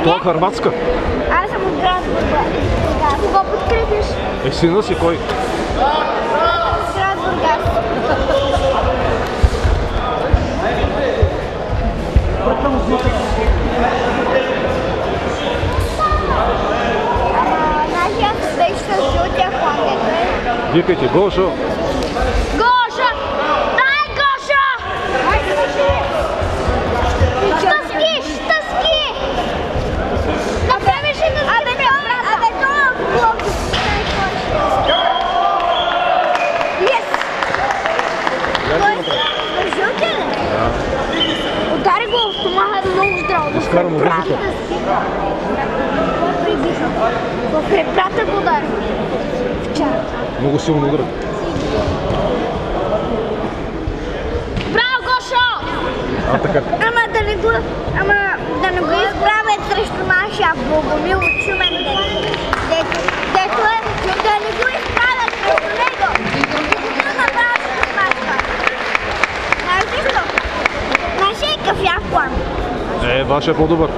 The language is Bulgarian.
Това е Хърватска. Аз съм от град Бургас. Кого подкрепиш? Сина си кой? Град Бургас. Нашия се беше с жълтия флаг. Викайте Гошо. Гоша! Дай, Гоша! Щаски, щаски! Направиш ли на скипка? Абе, това е блок. Yes! Кой си? Жълтия ли? Да. Удари го в стомаха, е много здраво. Изкара му въздуха. В ребрата го удари. Вчера. Много силно удара. Браво, Гошо! Така. Ама да не го изправят срещу нашия Богомил Чумен дето е, да не го изправят срещу него. И да направят с мачка. Знаеш ли що? Нашия е кафяв план. Вашия е по-добър.